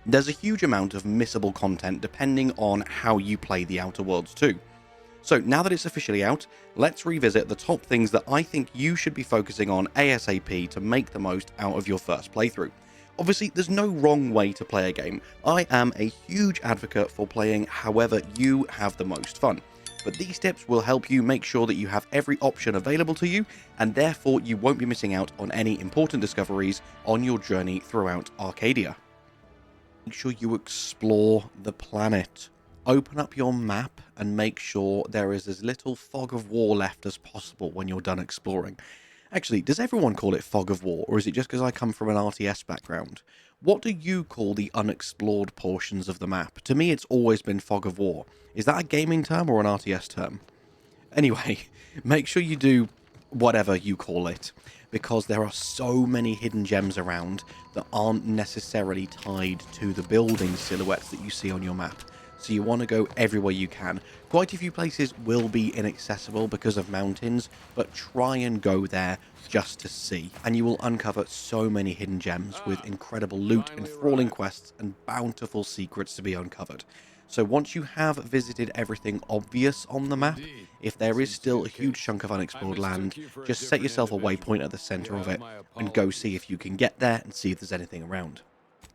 There's a huge amount of missable content depending on how you play the Outer Worlds too. So now that it's officially out, let's revisit the top things that I think you should be focusing on ASAP to make the most out of your first playthrough. Obviously, there's no wrong way to play a game. I am a huge advocate for playing however you have the most fun. But these tips will help you make sure that you have every option available to you, and therefore you won't be missing out on any important discoveries on your journey throughout Arcadia. Make sure you explore the planet. Open up your map and make sure there is as little fog of war left as possible when you're done exploring. Actually, does everyone call it fog of war, or is it just because I come from an RTS background? What do you call the unexplored portions of the map? To me, it's always been fog of war. Is that a gaming term or an RTS term? Anyway, make sure you do whatever you call it, because there are so many hidden gems around that aren't necessarily tied to the building silhouettes that you see on your map. So you want to go everywhere you can. Quite a few places will be inaccessible because of mountains, but try and go there just to see. And you will uncover so many hidden gems with incredible loot, enthralling quests, and bountiful secrets to be uncovered. So once you have visited everything obvious on the map, if there is still a huge chunk of unexplored land, just set yourself a waypoint at the center of it and go see if you can get there and see if there's anything around.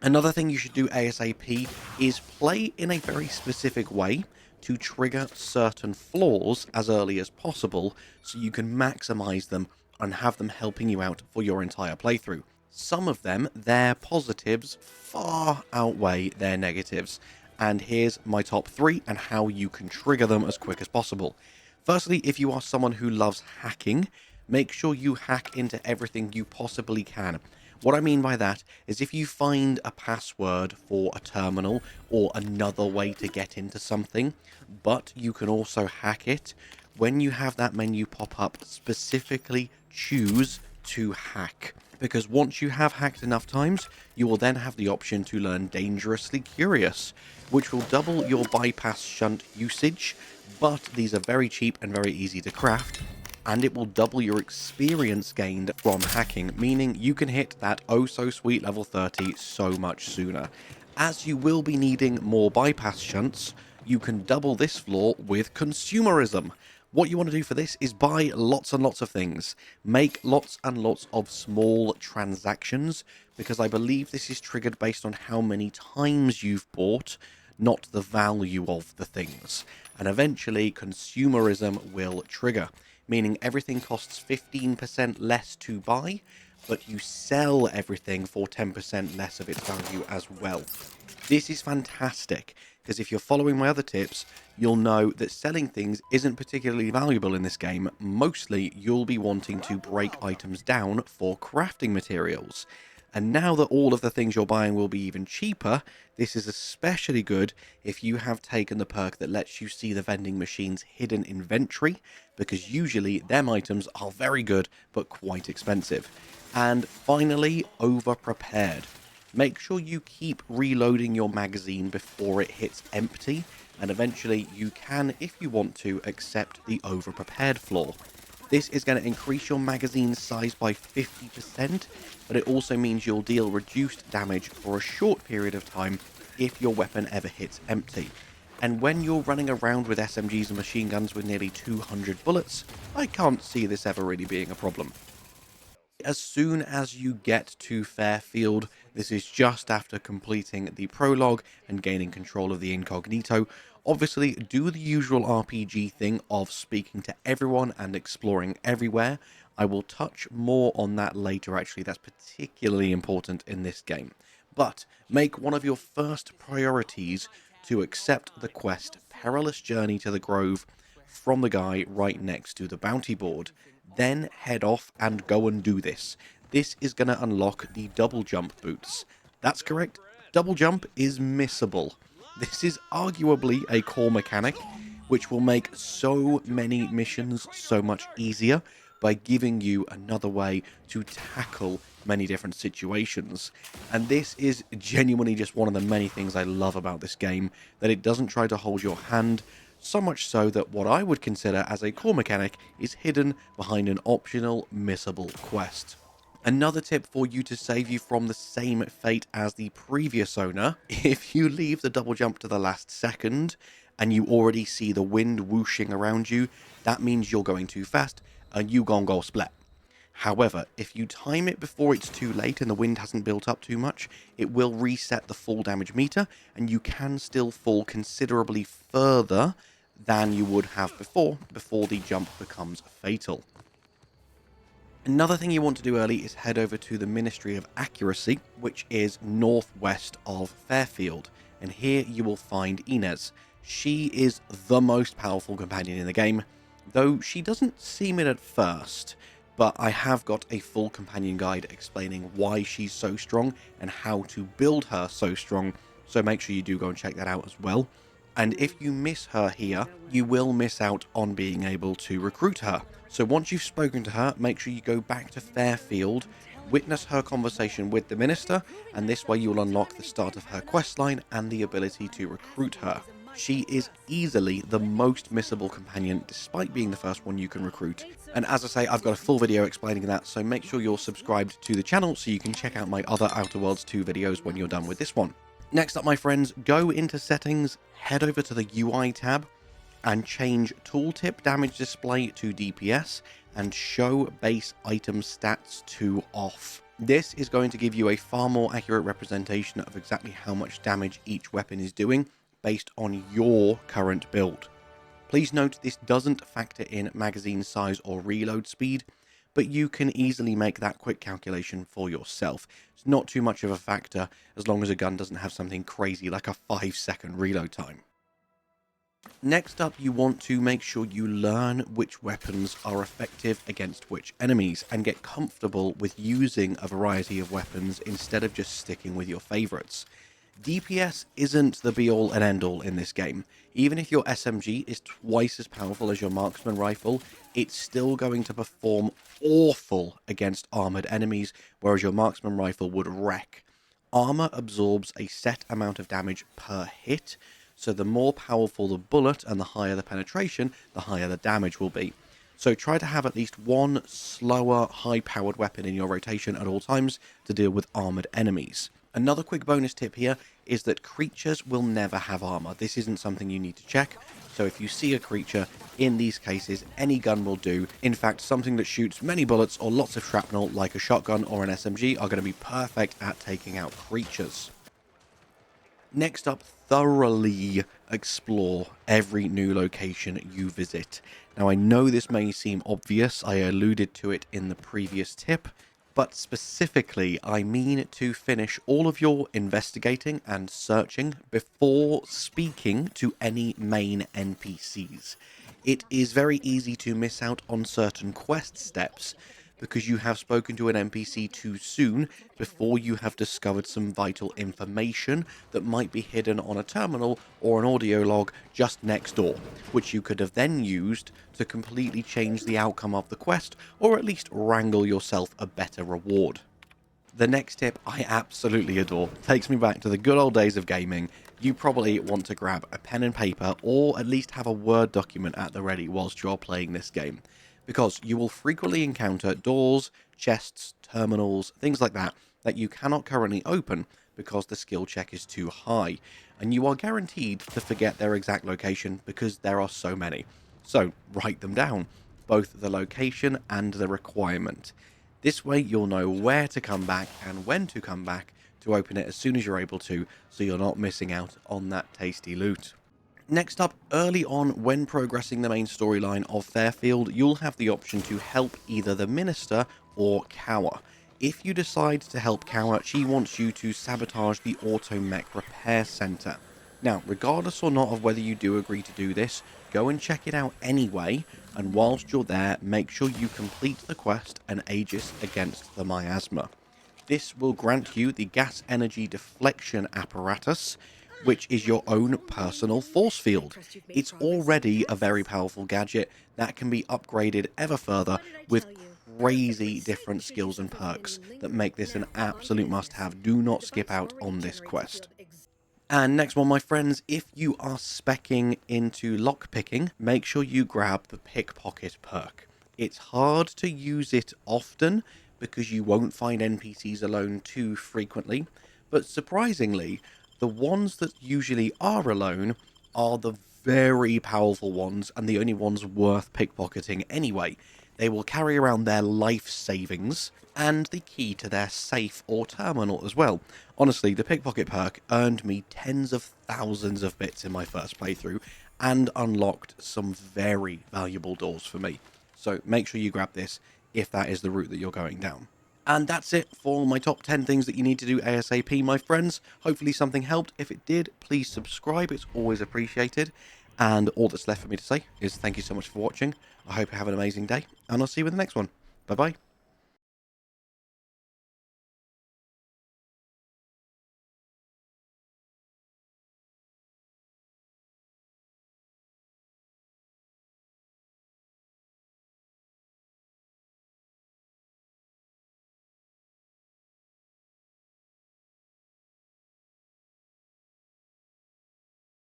Another thing you should do ASAP is play in a very specific way to trigger certain flaws as early as possible so you can maximize them and have them helping you out for your entire playthrough. Some of them, their positives far outweigh their negatives, and here's my top 3 and how you can trigger them as quick as possible. Firstly, if you are someone who loves hacking, make sure you hack into everything you possibly can. What I mean by that is if you find a password for a terminal or another way to get into something, but you can also hack it, when you have that menu pop up, specifically choose to hack. Because once you have hacked enough times, you will then have the option to learn Dangerously Curious, which will double your bypass shunt usage, but these are very cheap and very easy to craft. And it will double your experience gained from hacking, meaning you can hit that oh so sweet level 30 so much sooner. As you will be needing more bypass shunts, you can double this flaw with consumerism. What you want to do for this is buy lots and lots of things. Make lots and lots of small transactions, because I believe this is triggered based on how many times you've bought, not the value of the things. And eventually consumerism will trigger, meaning everything costs 15% less to buy, but you sell everything for 10% less of its value as well. This is fantastic, because if you're following my other tips, you'll know that selling things isn't particularly valuable in this game. Mostly, you'll be wanting to break items down for crafting materials. And now that all of the things you're buying will be even cheaper, this is especially good if you have taken the perk that lets you see the vending machine's hidden inventory, because usually them items are very good but quite expensive. And finally, over-prepared. Make sure you keep reloading your magazine before it hits empty, and eventually you can, if you want to, accept the over-prepared flaw. This is going to increase your magazine size by 50%, but it also means you'll deal reduced damage for a short period of time if your weapon ever hits empty. And when you're running around with SMGs and machine guns with nearly 200 bullets, I can't see this ever really being a problem. As soon as you get to Fairfield, this is just after completing the prologue and gaining control of the incognito. Obviously, do the usual RPG thing of speaking to everyone and exploring everywhere. I will touch more on that later, actually. That's particularly important in this game. But make one of your first priorities to accept the quest Perilous Journey to the Grove from the guy right next to the bounty board. Then head off and go and do this. This is going to unlock the double jump boots. That's correct, double jump is missable. This is arguably a core mechanic, which will make so many missions so much easier by giving you another way to tackle many different situations. And this is genuinely just one of the many things I love about this game, that it doesn't try to hold your hand, so much so that what I would consider as a core mechanic is hidden behind an optional missable quest. Another tip for you to save you from the same fate as the previous owner: if you leave the double jump to the last second and you already see the wind whooshing around you, that means you're going too fast and you gon' go splat. However, if you time it before it's too late and the wind hasn't built up too much, it will reset the fall damage meter and you can still fall considerably further than you would have before the jump becomes fatal. Another thing you want to do early is head over to the Ministry of Accuracy, which is northwest of Fairfield, and here you will find Inez. She is the most powerful companion in the game, though she doesn't seem it at first, but I have got a full companion guide explaining why she's so strong and how to build her so strong, so make sure you do go and check that out as well. And if you miss her here, you will miss out on being able to recruit her. So once you've spoken to her, make sure you go back to Fairfield, witness her conversation with the minister, and this way you'll unlock the start of her questline and the ability to recruit her. She is easily the most missable companion, despite being the first one you can recruit. And as I say, I've got a full video explaining that, so make sure you're subscribed to the channel so you can check out my other Outer Worlds 2 videos when you're done with this one. Next up, my friends, go into settings, head over to the UI tab, and change tooltip damage display to DPS and show base item stats to off. This is going to give you a far more accurate representation of exactly how much damage each weapon is doing based on your current build. Please note this doesn't factor in magazine size or reload speed, but you can easily make that quick calculation for yourself. It's not too much of a factor as long as a gun doesn't have something crazy like a 5-second reload time. Next up, you want to make sure you learn which weapons are effective against which enemies and get comfortable with using a variety of weapons instead of just sticking with your favorites. DPS isn't the be-all and end-all in this game. Even if your SMG is twice as powerful as your marksman rifle, it's still going to perform awful against armored enemies, whereas your marksman rifle would wreck. Armor absorbs a set amount of damage per hit, so the more powerful the bullet and the higher the penetration, the higher the damage will be. So try to have at least one slower, high-powered weapon in your rotation at all times to deal with armored enemies. Another quick bonus tip here is that creatures will never have armor. This isn't something you need to check, so if you see a creature, in these cases, any gun will do. In fact, something that shoots many bullets or lots of shrapnel, like a shotgun or an SMG, are going to be perfect at taking out creatures. Next up, thoroughly explore every new location you visit. Now, I know this may seem obvious, I alluded to it in the previous tip, but specifically, I mean to finish all of your investigating and searching before speaking to any main NPCs. It is very easy to miss out on certain quest steps because you have spoken to an NPC too soon before you have discovered some vital information that might be hidden on a terminal or an audio log just next door, which you could have then used to completely change the outcome of the quest, or at least wrangle yourself a better reward. The next tip I absolutely adore, takes me back to the good old days of gaming. You probably want to grab a pen and paper, or at least have a Word document at the ready whilst you're playing this game, because you will frequently encounter doors, chests, terminals, things like that you cannot currently open because the skill check is too high, and you are guaranteed to forget their exact location because there are so many. So write them down, both the location and the requirement. This way you'll know where to come back and when to come back to open it as soon as you're able to, so you're not missing out on that tasty loot. Next up, early on when progressing the main storyline of Fairfield, you'll have the option to help either the Minister or Cower. If you decide to help Cower, she wants you to sabotage the Auto Mech Repair Center. Now, regardless or not of whether you do agree to do this, go and check it out anyway, and whilst you're there, make sure you complete the quest and Aegis against the miasma. This will grant you the gas energy deflection apparatus, which is your own personal force field. It's already a very powerful gadget that can be upgraded ever further with crazy different skills and perks that make this an absolute must-have. Do not skip out on this quest. And next one, my friends, if you are speccing into lockpicking, make sure you grab the Pickpocket perk. It's hard to use it often, because you won't find NPCs alone too frequently, but surprisingly, the ones that usually are alone are the very powerful ones and the only ones worth pickpocketing anyway. They will carry around their life savings and the key to their safe or terminal as well. Honestly, the pickpocket perk earned me tens of thousands of bits in my first playthrough and unlocked some very valuable doors for me. So make sure you grab this if that is the route that you're going down. And that's it for my top 10 things that you need to do ASAP, my friends. Hopefully something helped. If it did, please subscribe. It's always appreciated. And all that's left for me to say is thank you so much for watching. I hope you have an amazing day, and I'll see you in the next one. Bye-bye.